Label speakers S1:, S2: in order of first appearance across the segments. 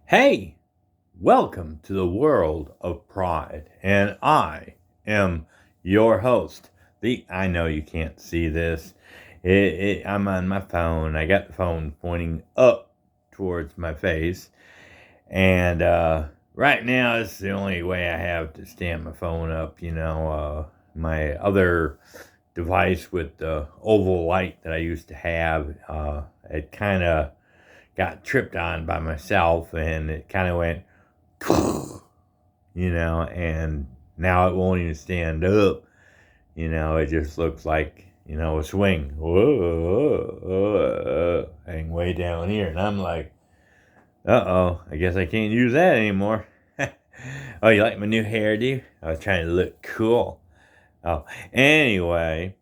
S1: Hey, welcome to the world of pride. And I am your host. I know you can't see this. I'm on my phone. I got the phone pointing up towards my face. And right now, it's the only way I have to stand my phone up. My other device with the oval light that I used to have, it kind of got tripped on by myself and it kind of went, and now it won't even stand up. It just looks like, a swing. Whoa, hang way down here. And I'm like, I guess I can't use that anymore. Oh, you like my new hairdo? I was trying to look cool. Oh, anyway.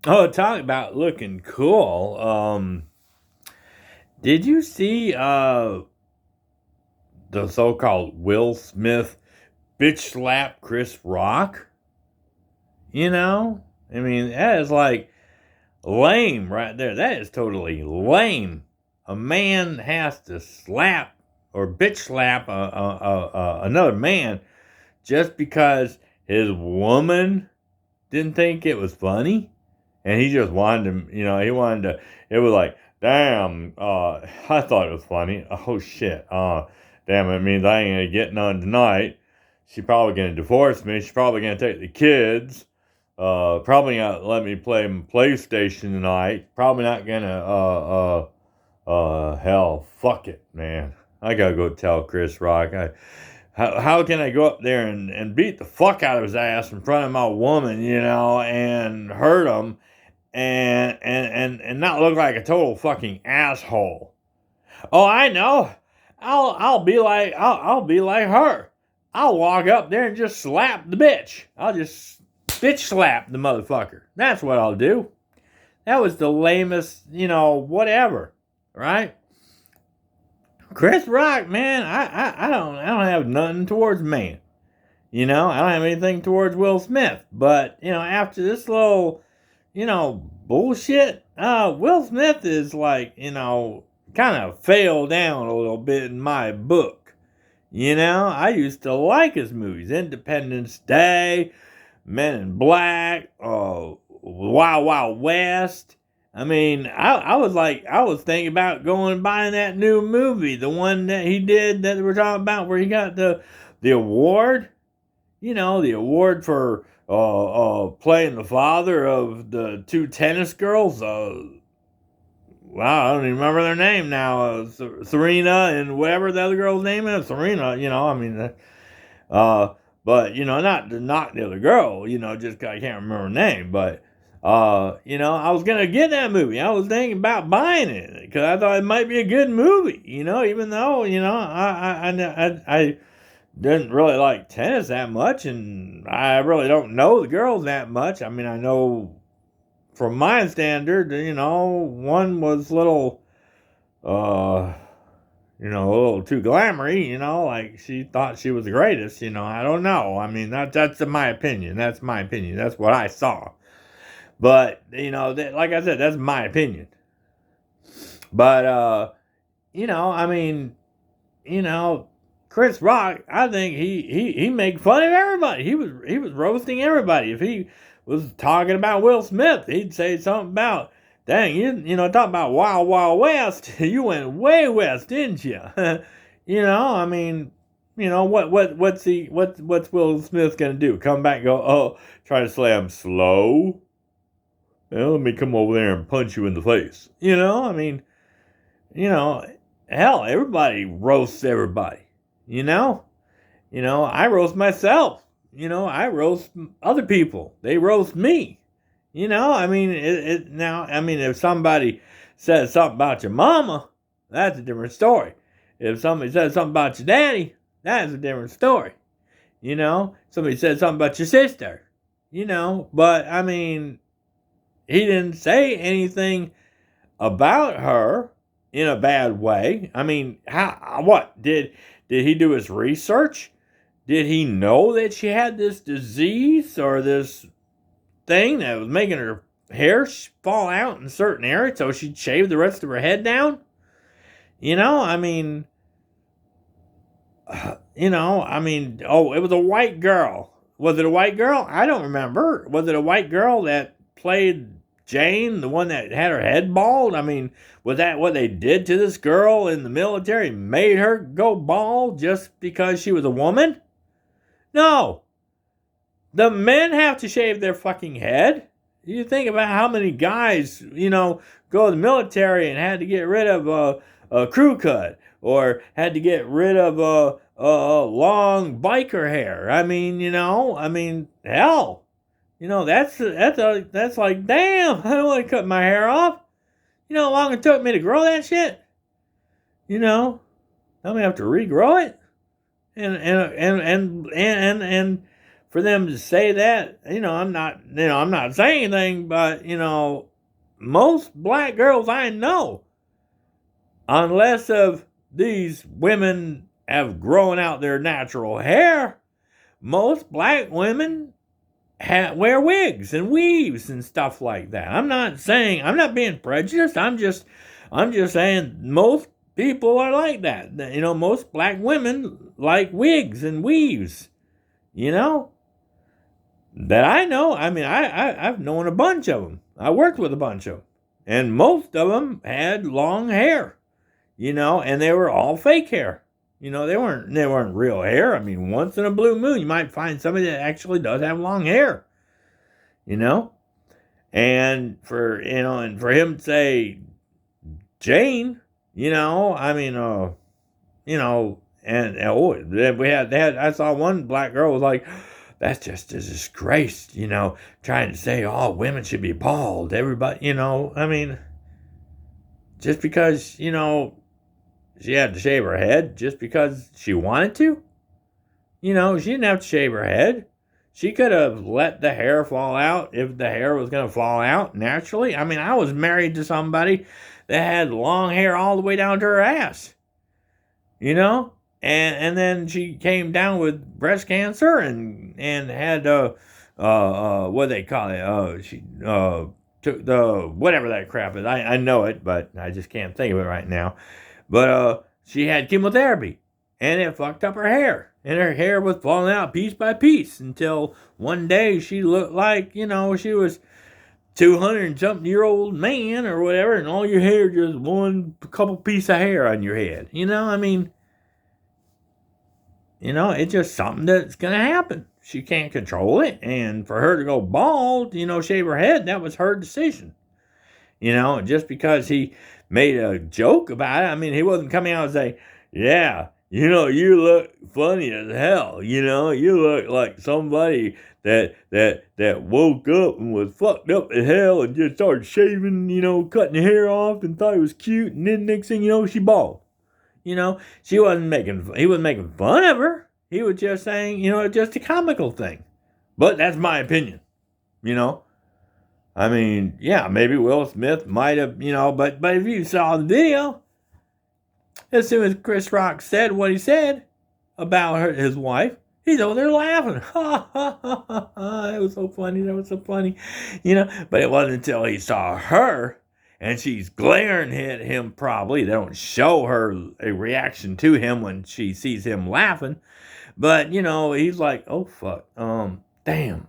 S1: Oh, talk about looking cool. Did you see the so-called Will Smith bitch slap Chris Rock? I mean, that is like lame right there. That is totally lame. A man has to slap or bitch slap another man just because his woman didn't think it was funny, and he just wanted to. He wanted to. It was like, damn. I thought it was funny. Oh shit. Damn. It means I ain't gonna get none tonight. She's probably gonna divorce me. She's probably gonna take the kids. Probably not let me play PlayStation tonight. Probably not gonna. Hell, fuck it, man. I gotta go tell Chris Rock. How can I go up there and beat the fuck out of his ass in front of my woman, and hurt him and not look like a total fucking asshole? Oh, I know. I'll be like her. I'll walk up there and just slap the bitch. I'll just bitch slap the motherfucker. That's what I'll do. That was the lamest, whatever, right? Chris Rock, man, I don't have nothing towards man. I don't have anything towards Will Smith. But, after this little, bullshit, Will Smith is like, kind of fell down a little bit in my book. I used to like his movies. Independence Day, Men in Black, Wild Wild West. I mean, I was thinking about going and buying that new movie, the one that he did that we're talking about, where he got the award. The award for playing the father of the two tennis girls. Wow, I don't even remember their name now. Serena and whatever the other girl's name is. Serena, I mean, but not to knock the other girl, just 'cause I can't remember her name. But I was gonna get that movie. I was thinking about buying it because I thought it might be a good movie. Even though I didn't really like tennis that much, and I really don't know the girls that much. I mean, I know from my standard, one was uh, a little too glamoury, like she thought she was the greatest, I don't know. I mean, that's my opinion. That's my opinion. That's what I saw. But, like I said, that's my opinion. But, I mean, you know, Chris Rock, I think he made fun of everybody. He was roasting everybody. If he was talking about Will Smith, he'd say something about, "Dang, talk about Wild Wild West. You went way west, didn't you?" I mean, what's Will Smith gonna do? Come back and go, "Oh, try to slam slow? Well, let me come over there and punch you in the face." I mean, you know, hell, everybody roasts everybody. You know, I roast myself. I roast other people. They roast me. I mean, now. I mean, if somebody says something about your mama, that's a different story. If somebody says something about your daddy, that's a different story. Somebody said something about your sister. But I mean, he didn't say anything about her in a bad way. I mean, what did he do his research? Did he know that she had this disease or this thing that was making her hair fall out in certain areas, so she'd shave the rest of her head down? I mean, you know, I mean, oh, it was a white girl. Was it a white girl? I don't remember. Was it a white girl that played Jane, the one that had her head bald? I mean, was that what they did to this girl in the military? Made her go bald just because she was a woman? No. The men have to shave their fucking head. You think about how many guys, you know, go to the military and had to get rid of a crew cut or had to get rid of long biker hair. I mean, you know, hell, you know, that's like, damn, I don't want to cut my hair off. You know how long it took me to grow that shit? You know, I'm gonna have to regrow it, and for them to say that, you know, I'm not saying anything, but you know, most black girls I know, unless of these women have grown out their natural hair, most black women wear wigs and weaves and stuff like that. I'm not being prejudiced. I'm just saying most people are like that. You know, most black women like wigs and weaves. You know, that I know. I mean, I've known a bunch of them. I worked with a bunch of them, and most of them had long hair. You know, and they were all fake hair. You know, they weren't real hair. I mean, once in a blue moon, you might find somebody that actually does have long hair. You know, and for him to say Jane, you know, I mean, you know, and oh, they had I saw one black girl was like, that's just a disgrace, you know, trying to say all women should be bald. Everybody, you know, I mean, just because, you know, she had to shave her head just because she wanted to, you know, she didn't have to shave her head. She could have let the hair fall out if the hair was going to fall out naturally. I mean, I was married to somebody that had long hair all the way down to her ass, you know? And then she came down with breast cancer and had what they call it, she took the whatever that crap is. I know it, but I just can't think of it right now. But she had chemotherapy and it fucked up her hair, and her hair was falling out piece by piece until one day she looked like, you know, she was 200-something-year-old man or whatever, and all your hair just one couple piece of hair on your head. You know, I mean, you know, it's just something that's going to happen. She can't control it. And for her to go bald, you know, shave her head, that was her decision. You know, just because he made a joke about it, I mean, he wasn't coming out and say, yeah, you know, you look funny as hell. You know, you look like somebody that woke up and was fucked up as hell and just started shaving, you know, cutting hair off and thought it was cute. And then next thing you know, she bald. You know, he wasn't making fun of her. He was just saying, you know, just a comical thing. But that's my opinion, you know. I mean, yeah, maybe Will Smith might have, you know, but if you saw the video, as soon as Chris Rock said what he said about his wife, he's over there laughing. Ha, ha, ha, ha, ha. That was so funny. That was so funny. You know, but it wasn't until he saw her and she's glaring at him probably. They don't show her a reaction to him when she sees him laughing. But, you know, he's like, oh, fuck. Damn.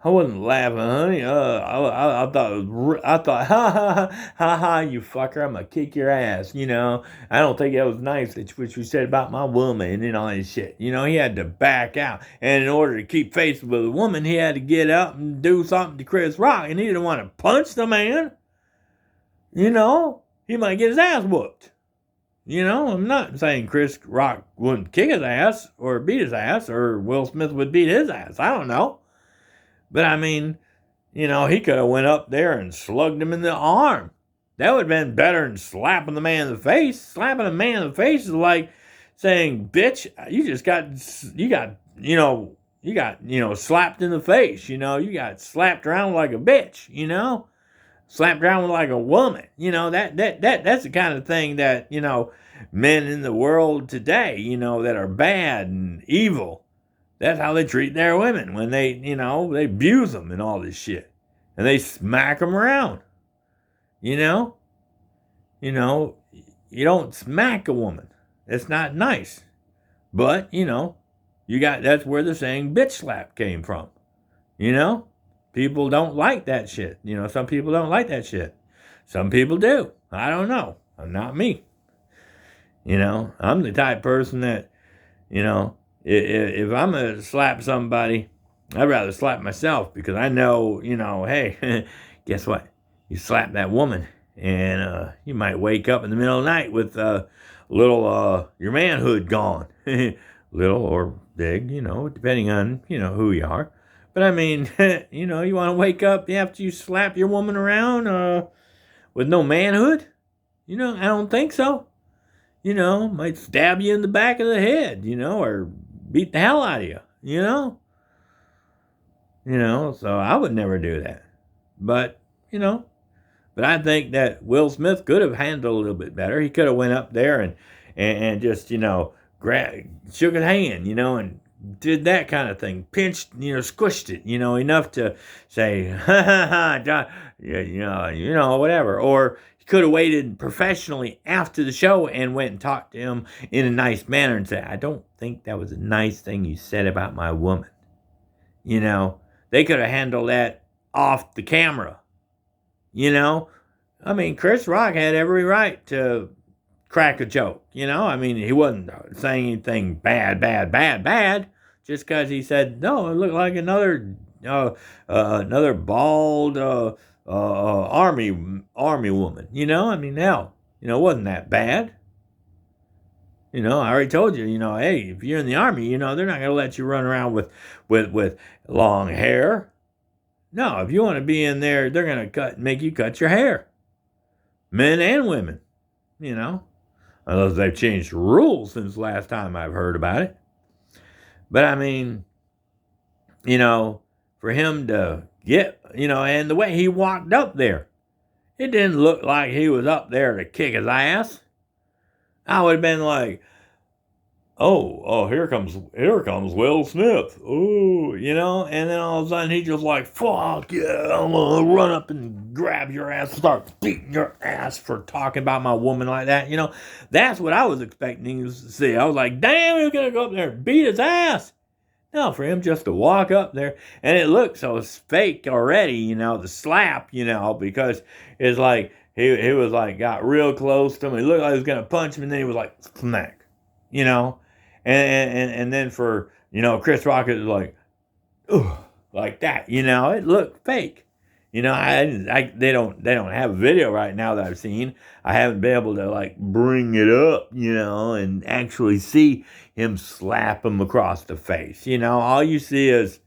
S1: I wasn't laughing, honey. I thought, ha ha ha ha, you fucker, I'm gonna kick your ass. You know, I don't think that was nice what you said about my woman and all that shit. You know, he had to back out, and in order to keep faith with the woman, he had to get up and do something to Chris Rock, and he didn't want to punch the man. You know, he might get his ass whooped. You know, I'm not saying Chris Rock wouldn't kick his ass or beat his ass, or Will Smith would beat his ass. I don't know. But I mean, you know, he could have went up there and slugged him in the arm. That would have been better than slapping the man in the face. Slapping a man in the face is like saying, bitch, you got slapped in the face. You know, you got slapped around like a bitch, you know, slapped around like a woman. You know, that's the kind of thing that, you know, men in the world today, you know, that are bad and evil, that's how they treat their women when they, you know, they abuse them and all this shit. And they smack them around. You know? You know, you don't smack a woman. It's not nice. But, that's where the saying bitch slap came from. You know? People don't like that shit. Some people don't like that shit. Some people do. I don't know. I'm not me. I'm the type of person that, if I'm going to slap somebody, I'd rather slap myself because I know, hey, guess what? You slap that woman and you might wake up in the middle of the night with your manhood gone. Little or big, depending on, who you are. But I mean, you want to wake up after you slap your woman around with no manhood? I don't think so. Might stab you in the back of the head, or beat the hell out of you, so I would never do that. But, but I think that Will Smith could have handled a little bit better. He could have went up there and just, shook his hand, and did that kind of thing. Pinched, squished it, enough to say, ha ha ha, whatever. Or he could have waited professionally after the show and went and talked to him in a nice manner and said, I don't think that was a nice thing you said about my woman. They could have handled that off the camera. Chris Rock had every right to crack a joke. He wasn't saying anything bad, just because he said, no, it looked like another bald army woman. Hell, it wasn't that bad. I already told you, hey, if you're in the army, they're not going to let you run around with long hair. No, if you want to be in there, they're going to make you cut your hair. Men and women, unless they've changed the rules since last time I've heard about it. But for him to get, and the way he walked up there, it didn't look like he was up there to kick his ass. I would have been like, oh, here comes Will Smith. Oh, and then all of a sudden he just like, fuck yeah, I'm gonna run up and grab your ass and start beating your ass for talking about my woman like that. That's what I was expecting to see. I was like, damn, he's gonna go up there and beat his ass. No, for him just to walk up there, and it looked so fake already, the slap, because it's like he was like got real close to him. He looked like he was gonna punch him, and then he was like smack, and then for Chris Rock is like, ugh, like that, it looked fake. They don't have a video right now that I've seen. I haven't been able to like bring it up, and actually see him slap him across the face. All you see is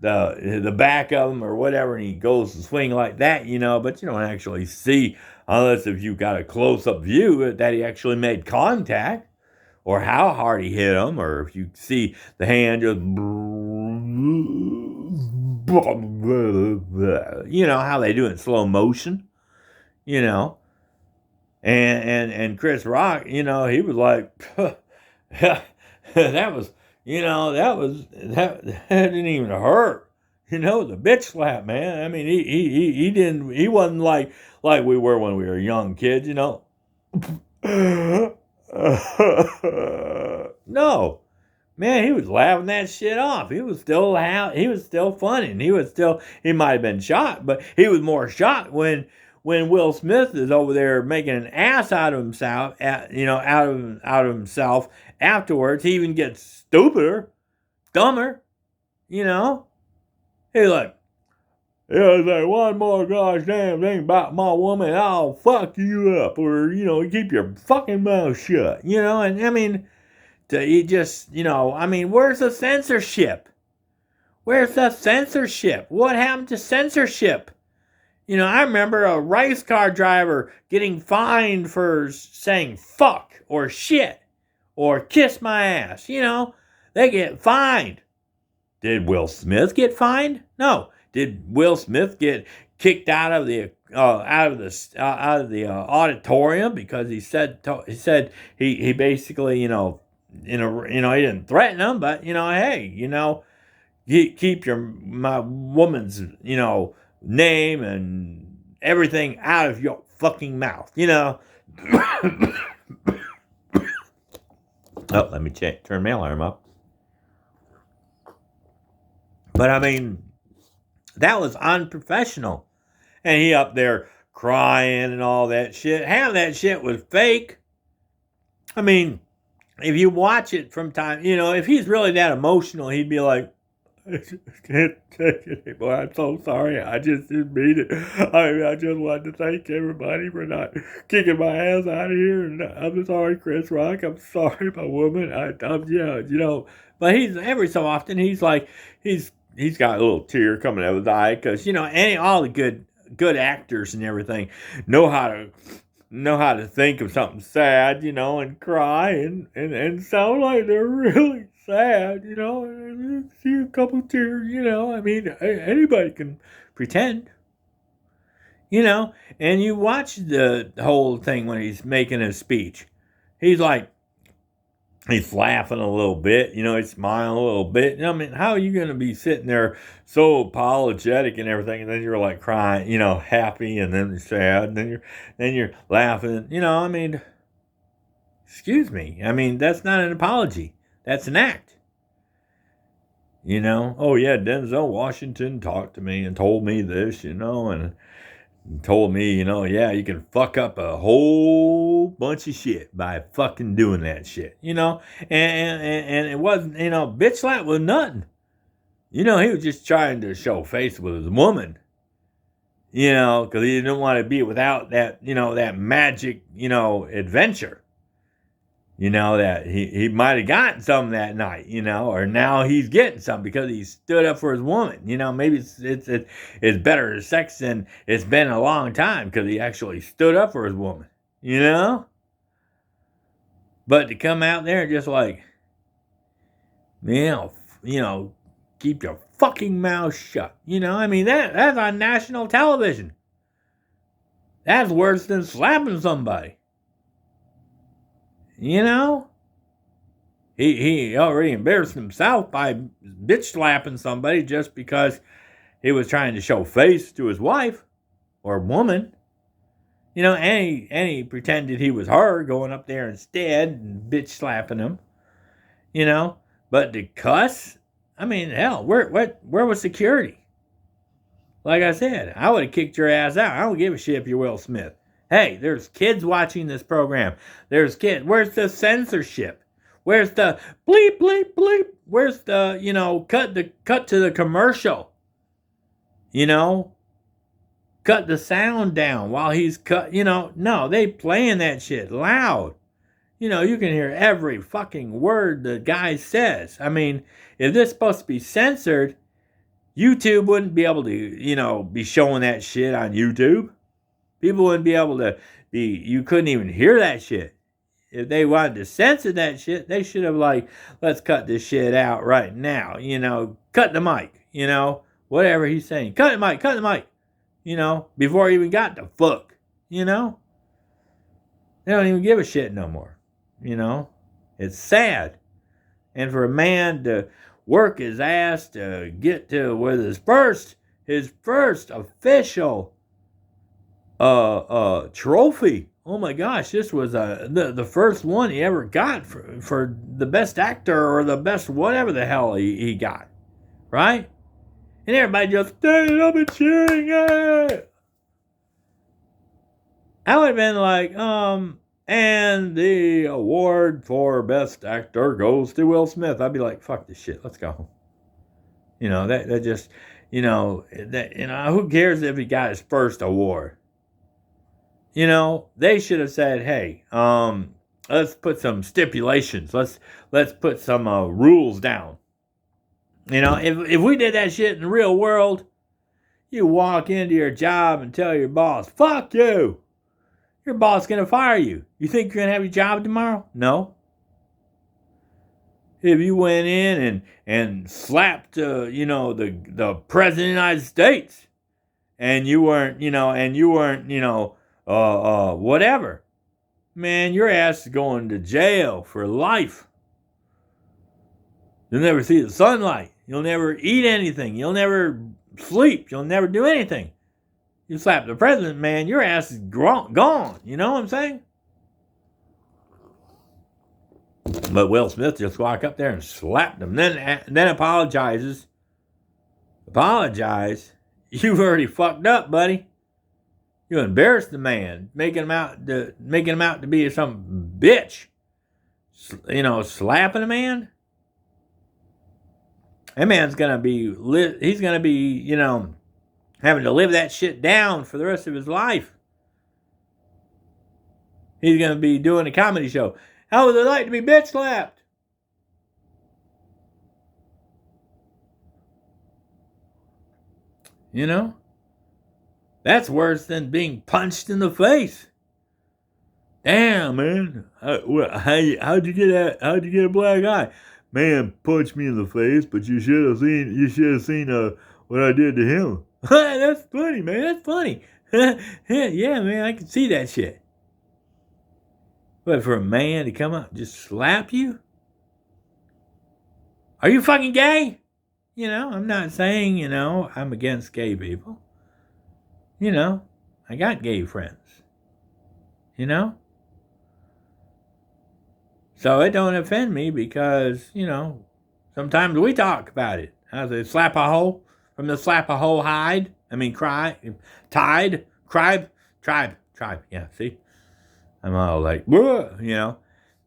S1: the back of him or whatever, and he goes to swing like that, but you don't actually see, unless if you got a close-up view, that he actually made contact, or how hard he hit him, or if you see the hand just, how they do it in slow motion, and Chris Rock, he was like, that was, that didn't even hurt, the bitch slap, man. He wasn't like we were when we were young kids, No, man, he was laughing that shit off. He was still funny, and he might have been shocked, but he was more shocked when Will Smith is over there making an ass out of himself, out of himself afterwards. He even gets stupider, dumber, He's like, yeah, say one more gosh damn thing about my woman, I'll fuck you up, or keep your fucking mouth shut, and he just, where's the censorship? Where's the censorship? What happened to censorship? I remember a race car driver getting fined for saying fuck or shit or kiss my ass. They get fined. Did Will Smith get fined? No. Did Will Smith get kicked out of the auditorium because he said he basically he didn't threaten him, but hey, keep my woman's name and everything out of your fucking mouth, Oh, let me turn my alarm up. But I mean, that was unprofessional. And he up there crying and all that shit. Half that shit was fake. I mean, if you watch it from time, if he's really that emotional, he'd be like, I just can't take it anymore. I'm so sorry. I just didn't mean it. I just wanted to thank everybody for not kicking my ass out of here. And I'm sorry, Chris Rock. I'm sorry, my woman. But he's every so often he's like he's got a little tear coming out of his eye because all the good actors and everything know how to think of something sad, and cry and sound like they're really sad, and see a couple tears, I mean, anybody can pretend, and you watch the whole thing when he's making his speech. He's like, he's laughing a little bit, he's smiling a little bit. I mean, how are you going to be sitting there so apologetic and everything, and then you're like crying, happy, and then sad, and then you're laughing, I mean, excuse me. I mean, that's not an apology. That's an act. Oh yeah, Denzel Washington talked to me and told me this, and told me, yeah, you can fuck up a whole bunch of shit by fucking doing that shit, and it wasn't, bitch slap was nothing. He was just trying to show face with his woman, because he didn't want to be without that, that magic, adventure. That he might have gotten some that night, or now he's getting some because he stood up for his woman. Maybe it's better sex than it's been a long time because he actually stood up for his woman, But to come out there and just like, keep your fucking mouth shut. I mean, that's on national television. That's worse than slapping somebody. He already embarrassed himself by bitch slapping somebody just because he was trying to show face to his wife or woman. And he pretended he was her going up there instead and bitch slapping him. But to cuss, I mean, hell, where was security? Like I said, I would have kicked your ass out. I don't give a shit if you're Will Smith. Hey, there's kids watching this program. There's kids. Where's the censorship? Where's the bleep, bleep, bleep? Where's the, cut to the commercial? Cut the sound down while he's cut, no, they playing that shit loud. You can hear every fucking word the guy says. I mean, if this is supposed to be censored, YouTube wouldn't be able to, be showing that shit on YouTube. People wouldn't be able to you couldn't even hear that shit. If they wanted to censor that shit, they should have let's cut this shit out right now. Cut the mic, whatever he's saying. Cut the mic, before he even got the fuck, They don't even give a shit no more, It's sad. And for a man to work his ass to get to with his first official trophy. Oh my gosh, this was the first one he ever got for the best actor or the best whatever the hell he got, right? And everybody just standing up and cheering it. I would have been like, and the award for best actor goes to Will Smith. I'd be like, fuck this shit, let's go home. That just, who cares if he got his first award? They should have said, hey, let's put some stipulations. Let's put some rules down. If we did that shit in the real world, you walk into your job and tell your boss, fuck you. Your boss is going to fire you. You think you're going to have your job tomorrow? No. If you went in and slapped, the president of the United States, and you weren't, whatever, man, your ass is going to jail for life. You'll never see the sunlight. You'll never eat anything. You'll never sleep. You'll never do anything. You slap the president, man, your ass is gone. You know what I'm saying? But Will Smith just walked up there and slapped him. Then apologizes. Apologize? You've already fucked up, buddy. You embarrassed the man, making him out to be some bitch. You know, slapping a man. That man's gonna be he's gonna be, you know, having to live that shit down for the rest of his life. He's gonna be doing a comedy show. How would it like to be bitch slapped? You know? That's worse than being punched in the face. Damn, man. How'd you get a black eye? Man punched me in the face, but you should have seen what I did to him. That's funny, man. That's funny. Yeah, man, I can see that shit. But for a man to come up and just slap you? Are you fucking gay? You know, I'm not saying, you know, I'm against gay people. You know, I got gay friends. You know? So it don't offend me because, you know, sometimes we talk about it. How's it? Slap a hole? From the slap a hole hide? I mean, tribe. Yeah, see? I'm all like, you know.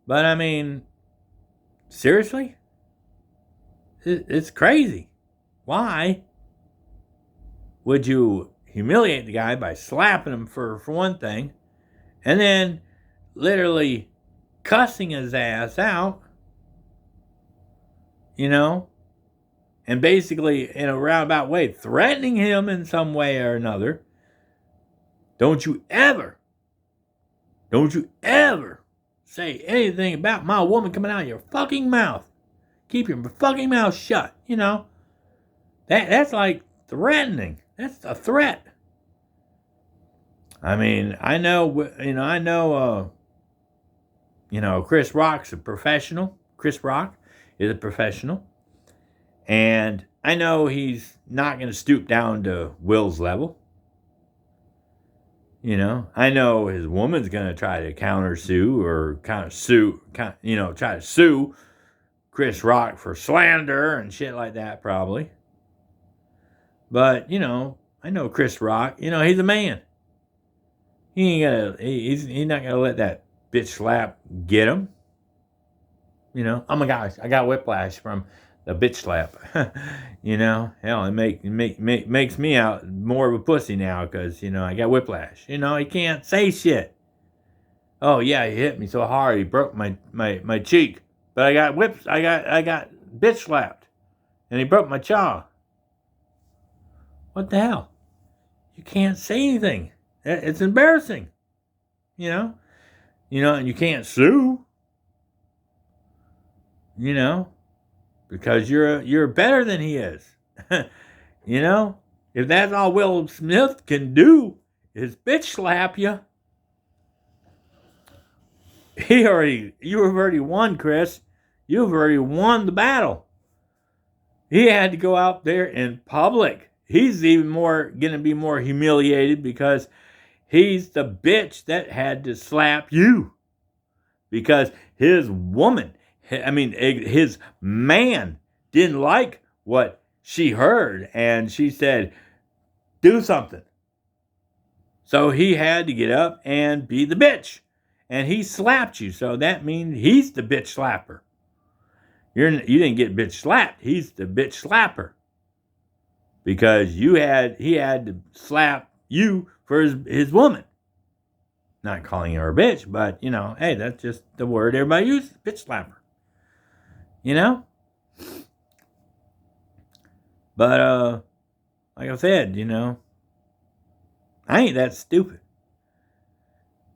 S1: But I mean, seriously? It's crazy. Why would you humiliate the guy by slapping him for one thing, and then literally cussing his ass out, you know, and basically in a roundabout way threatening him in some way or another? Don't you ever say anything about my woman coming out of your fucking mouth. Keep your fucking mouth shut, you know. That's like threatening. That's a threat. I mean, I know, Chris Rock's a professional. Chris Rock is a professional. And I know he's not going to stoop down to Will's level. You know, I know his woman's going to try to countersue or try to sue Chris Rock for slander and shit like that, probably. But, you know, I know Chris Rock, you know, he's a man. He's not gonna let that bitch slap get him. You know, oh my gosh, I got whiplash from the bitch slap. You know, hell, it makes me out more of a pussy now because, you know, I got whiplash. You know, he can't say shit. Oh yeah, he hit me so hard he broke my cheek. But I got bitch slapped, and he broke my jaw. What the hell? You can't say anything. It's embarrassing. You know, and you can't sue. You know, because you're better than he is. You know, if that's all Will Smith can do is bitch slap you, you've already won, Chris. You've already won the battle. He had to go out there in public. He's even going to be more humiliated because he's the bitch that had to slap you. Because his man didn't like what she heard, and she said, do something. So he had to get up and be the bitch. And he slapped you, so that means he's the bitch slapper. You didn't get bitch slapped. He's the bitch slapper. Because he had to slap you for his woman. Not calling her a bitch, but, you know, hey, that's just the word everybody uses, bitch slapper. You know? But, like I said, you know, I ain't that stupid.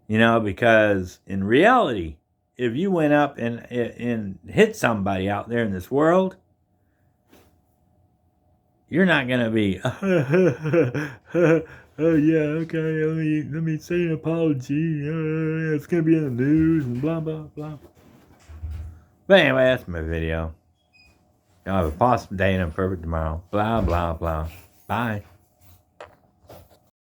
S1: You know, because in reality, if you went up and hit somebody out there in this world, you're not gonna be, oh yeah, okay, let me say an apology. It's gonna be in the news and blah blah blah. But anyway, that's my video. Y'all have a awesome day and a perfect tomorrow. Blah blah blah. Bye.